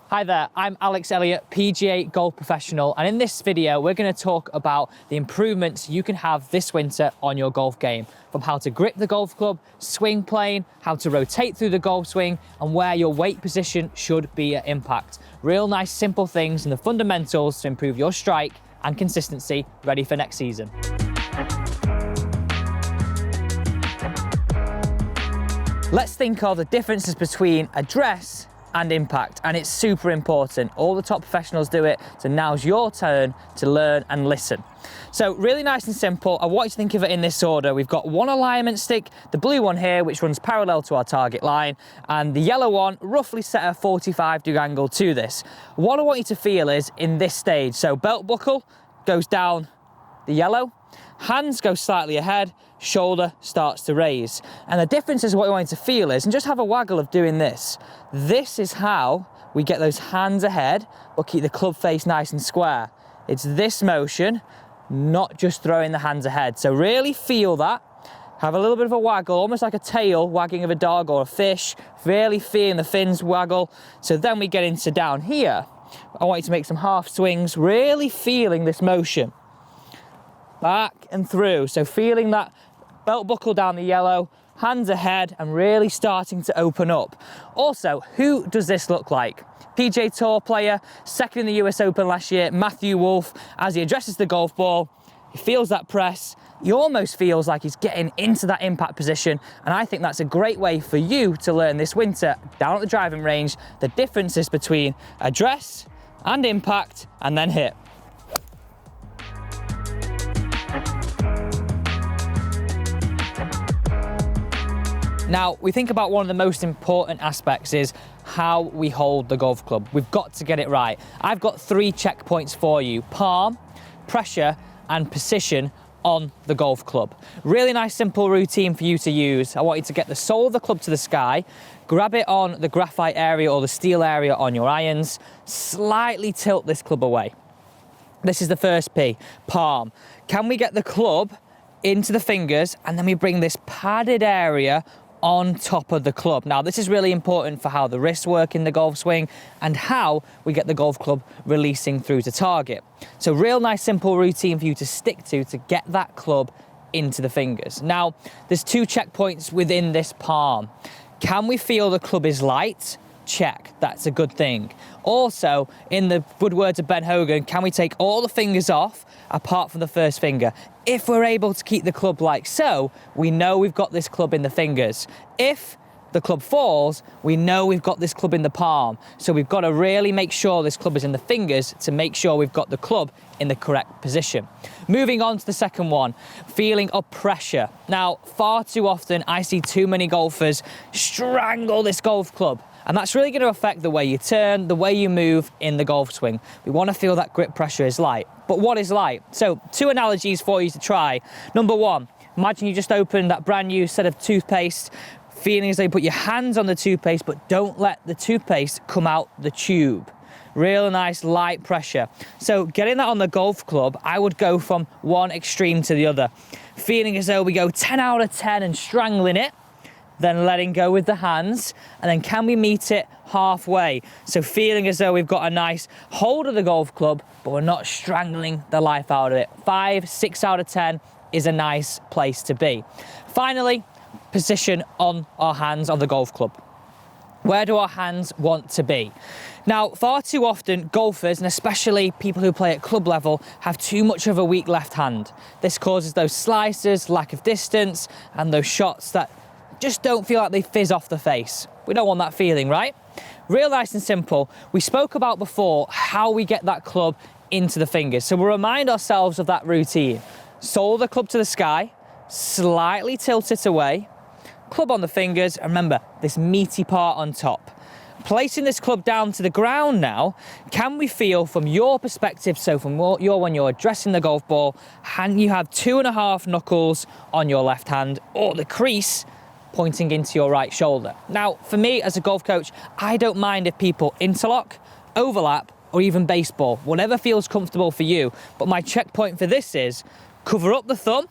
Hi there, I'm Alex Elliott, PGA Golf Professional, and in this video we're going to talk about the improvements you can have this winter on your golf game, from how to grip the golf club, swing plane, how to rotate through the golf swing, and where your weight position should be at impact. Real nice simple things and the fundamentals to improve your strike and consistency ready for next season. Let's think of the differences between address and impact, and it's super important. All the top professionals do it, so now's your turn to learn and listen. So really nice and simple. I want you to think of it in this order. We've got one alignment stick, the blue one here, which runs parallel to our target line, and the yellow one roughly set a 45-degree angle to this. What I want you to feel is in this stage, so belt buckle goes down the yellow, hands go slightly ahead, shoulder starts to raise. And the difference is what I want you to feel is, and just have a waggle of doing this. This is how we get those hands ahead, but keep the club face nice and square. It's this motion, not just throwing the hands ahead. So really feel that. Have a little bit of a waggle, almost like a tail wagging of a dog or a fish. Really feeling the fins waggle. So then we get into down here. I want you to make some half swings, really feeling this motion. Back and through, so feeling that belt buckle down the yellow, hands ahead, and really starting to open up. Also, who does this look like? PGA Tour player, second in the US Open last year, Matthew Wolff, as he addresses the golf ball, he feels that press, he almost feels like he's getting into that impact position, and I think that's a great way for you to learn this winter down at the driving range the differences between address and impact, and then hit. Now, we think about one of the most important aspects is how we hold the golf club. We've got to get it right. I've got 3 checkpoints for you: palm, pressure, and position on the golf club. Really nice simple routine for you to use. I want you to get the sole of the club to the sky, grab it on the graphite area or the steel area on your irons, slightly tilt this club away. This is the first P, palm. Can we get the club into the fingers, and then we bring this padded area on top of the club. Now, this is really important for how the wrists work in the golf swing and how we get the golf club releasing through to target. So real nice simple routine for you to stick to get that club into the fingers. Now, there's 2 checkpoints within this palm. Can we feel the club is light? Check, that's a good thing. Also, in the good words of Ben Hogan, can we take all the fingers off apart from the first finger? If we're able to keep the club like so, we know we've got this club in the fingers. If the club falls, we know we've got this club in the palm. So we've got to really make sure this club is in the fingers to make sure we've got the club in the correct position. Moving on to the second one, feeling of pressure. Now, far too often I see too many golfers strangle this golf club. And that's really going to affect the way you turn, the way you move in the golf swing. We want to feel that grip pressure is light. But what is light? So 2 analogies for you to try. Number 1, imagine you just opened that brand new set of toothpaste, feeling as though you put your hands on the toothpaste, but don't let the toothpaste come out the tube. Real nice light pressure. So getting that on the golf club, I would go from one extreme to the other. Feeling as though we go 10 out of 10 and strangling it, then letting go with the hands, and then can we meet it halfway? So feeling as though we've got a nice hold of the golf club, but we're not strangling the life out of it. 5, 6 out of 10 is a nice place to be. Finally, position on our hands on the golf club. Where do our hands want to be? Now, far too often, golfers, and especially people who play at club level, have too much of a weak left hand. This causes those slices, lack of distance, and those shots that just don't feel like they fizz off the face. We don't want that feeling, right? Real nice and simple. We spoke about before how we get that club into the fingers. So we'll remind ourselves of that routine. Sole of the club to the sky, slightly tilt it away, club on the fingers, and remember, this meaty part on top. Placing this club down to the ground now, can we feel from your perspective, so from when you're addressing the golf ball, you have 2.5 knuckles on your left hand, or the crease pointing into your right shoulder. Now, for me as a golf coach, I don't mind if people interlock, overlap, or even baseball, whatever feels comfortable for you. But my checkpoint for this is cover up the thumb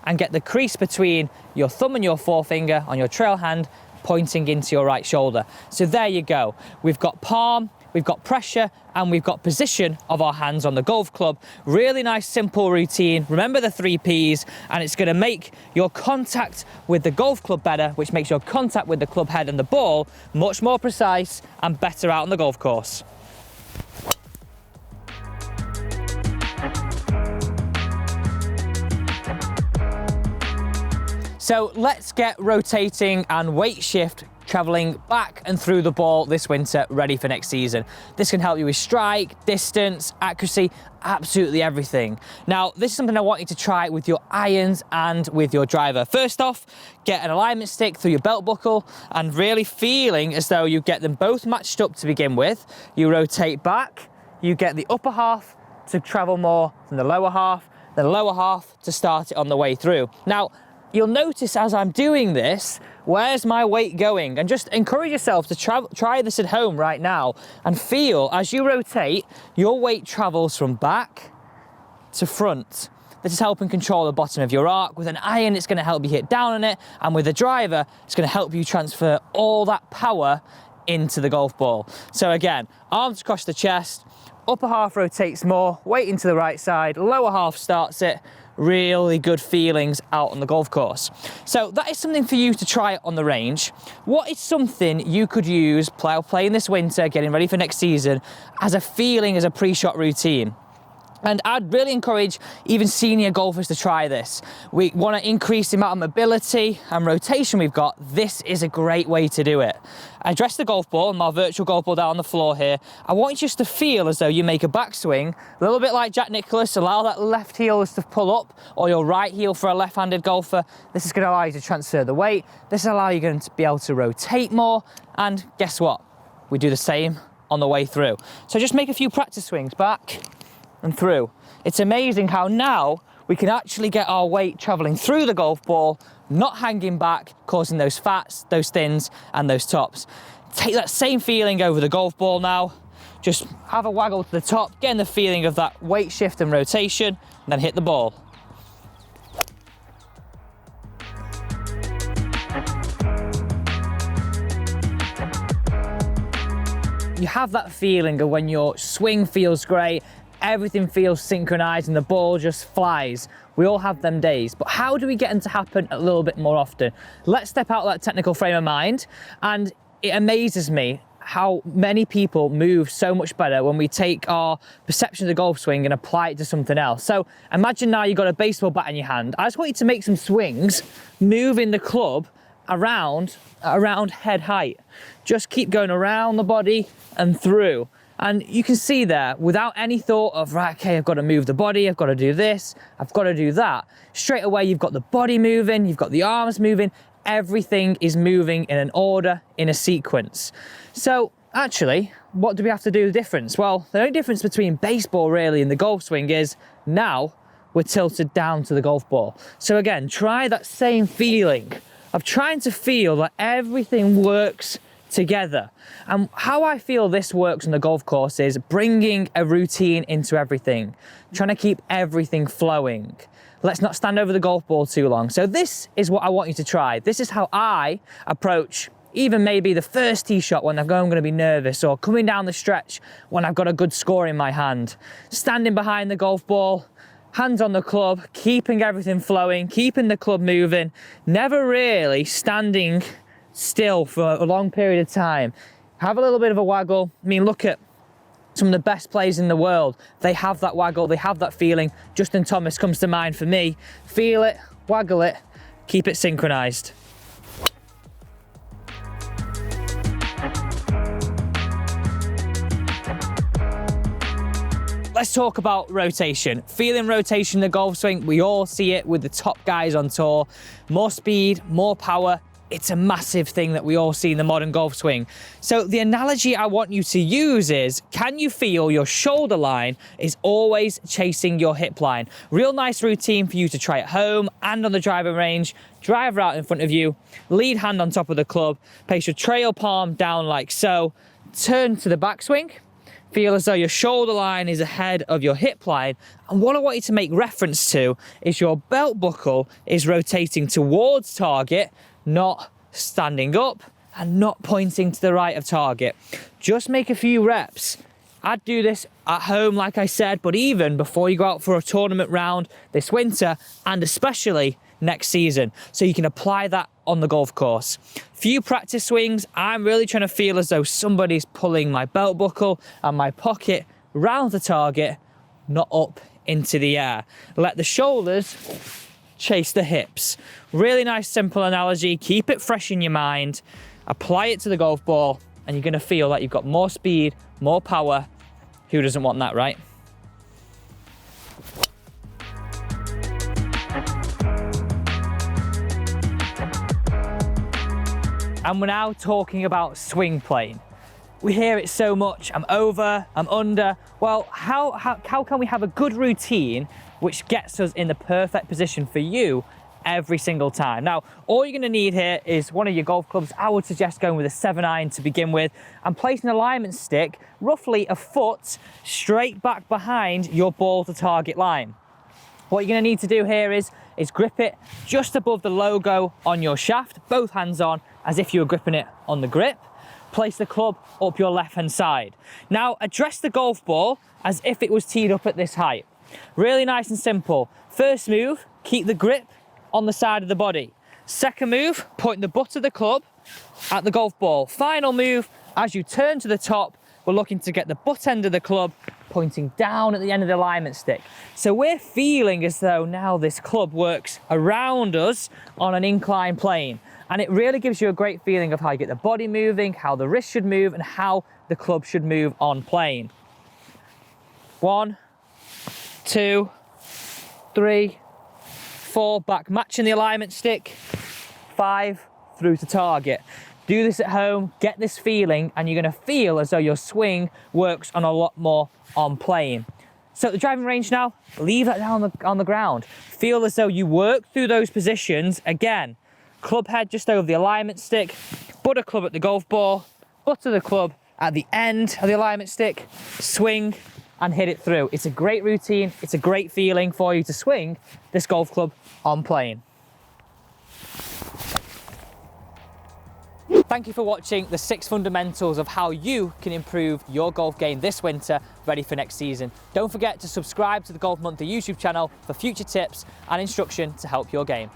and get the crease between your thumb and your forefinger on your trail hand pointing into your right shoulder. So there you go. We've got palm, we've got pressure, and we've got position of our hands on the golf club. Really nice, simple routine. Remember the 3 Ps, and it's gonna make your contact with the golf club better, which makes your contact with the club head and the ball much more precise and better out on the golf course. So let's get rotating and weight shift traveling back and through the ball this winter, ready for next season. This can help you with strike, distance, accuracy, absolutely everything. Now, this is something I want you to try with your irons and with your driver. First off, get an alignment stick through your belt buckle and really feeling as though you get them both matched up to begin with. You rotate back, you get the upper half to travel more than the lower half, the lower half to start it on the way through. Now, you'll notice as I'm doing this, where's my weight going? And just encourage yourself to try this at home right now and feel as you rotate, your weight travels from back to front. This is helping control the bottom of your arc. With an iron, it's gonna help you hit down on it. And with a driver, it's gonna help you transfer all that power into the golf ball. So again, arms across the chest, upper half rotates more, weight into the right side, lower half starts it. Really good feelings out on the golf course. So that is something for you to try on the range. What is something you could use playing this winter, getting ready for next season, as a feeling, as a pre-shot routine? And I'd really encourage even senior golfers to try this. We want to increase the amount of mobility and rotation we've got. This is a great way to do it. I dress the golf ball, my virtual golf ball down on the floor here. I want you just to feel as though you make a backswing, a little bit like Jack Nicklaus, allow that left heel to pull up, or your right heel for a left-handed golfer. This is going to allow you to transfer the weight. This will allow you to be able to rotate more. And guess what? We do the same on the way through. So just make a few practice swings back and through. It's amazing how now we can actually get our weight traveling through the golf ball, not hanging back, causing those fats, those thins, and those tops. Take that same feeling over the golf ball now. Just have a waggle to the top, getting the feeling of that weight shift and rotation, and then hit the ball. You have that feeling of when your swing feels great, everything feels synchronized and the ball just flies. We all have them days, but how do we get them to happen a little bit more often? Let's step out of that technical frame of mind, and it amazes me how many people move so much better when we take our perception of the golf swing and apply it to something else. So imagine now you've got a baseball bat in your hand. I just want you to make some swings, moving the club around head height. Just keep going around the body and through. And you can see there, without any thought of, right, okay, I've got to move the body, I've got to do this, I've got to do that. Straight away, you've got the body moving, you've got the arms moving, everything is moving in an order, in a sequence. So actually, what do we have to do difference? Well, the only difference between baseball really and the golf swing is now we're tilted down to the golf ball. So again, try that same feeling of trying to feel that everything works together. And how I feel this works on the golf course is bringing a routine into everything, trying to keep everything flowing. Let's not stand over the golf ball too long. So this is what I want you to try. This is how I approach even maybe the first tee shot when I'm going to be nervous, or coming down the stretch when I've got a good score in my hand. Standing behind the golf ball, hands on the club, keeping everything flowing, keeping the club moving, never really standing still for a long period of time. Have a little bit of a waggle. I mean, look at some of the best players in the world. They have that waggle, they have that feeling. Justin Thomas comes to mind for me. Feel it, waggle it, keep it synchronized. Let's talk about rotation. Feeling rotation in the golf swing, we all see it with the top guys on tour. More speed, more power. It's a massive thing that we all see in the modern golf swing. So the analogy I want you to use is, can you feel your shoulder line is always chasing your hip line? Real nice routine for you to try at home and on the driving range. Driver out in front of you, lead hand on top of the club, place your trail palm down like so, turn to the backswing. Feel as though your shoulder line is ahead of your hip line. And what I want you to make reference to is your belt buckle is rotating towards target, not standing up and not pointing to the right of target. Just make a few reps. I'd do this at home, like I said, but even before you go out for a tournament round this winter, and especially next season, so you can apply that on the golf course. Few practice swings, I'm really trying to feel as though somebody's pulling my belt buckle and my pocket round the target, not up into the air. Let the shoulders chase the hips. Really nice, simple analogy. Keep it fresh in your mind. Apply it to the golf ball, and you're going to feel like you've got more speed, more power. Who doesn't want that, right? And we're now talking about swing plane. We hear it so much. I'm over, I'm under. Well, how can we have a good routine which gets us in the perfect position for you every single time? Now, all you're gonna need here is one of your golf clubs. I would suggest going with a 7-iron to begin with, and place an alignment stick roughly a foot straight back behind your ball to target line. What you're gonna need to do here is grip it just above the logo on your shaft, both hands on, as if you were gripping it on the grip. Place the club up your left-hand side. Now, address the golf ball as if it was teed up at this height. Really nice and simple. First move, keep the grip on the side of the body. Second move, point the butt of the club at the golf ball. Final move, as you turn to the top, we're looking to get the butt end of the club pointing down at the end of the alignment stick. So we're feeling as though now this club works around us on an inclined plane. And it really gives you a great feeling of how you get the body moving, how the wrist should move, and how the club should move on plane. 1, 2, 3, 4, back matching the alignment stick, 5, through to target. Do this at home, get this feeling, and you're gonna feel as though your swing works on a lot more on plane. So at the driving range now, leave that down on the ground. Feel as though you work through those positions again. Club head just over the alignment stick, butt of club at the golf ball, butt of the club at the end of the alignment stick, swing and hit it through. It's a great routine. It's a great feeling for you to swing this golf club on plane. Thank you for watching the 6 fundamentals of how you can improve your golf game this winter, ready for next season. Don't forget to subscribe to the Golf Monthly YouTube channel for future tips and instruction to help your game.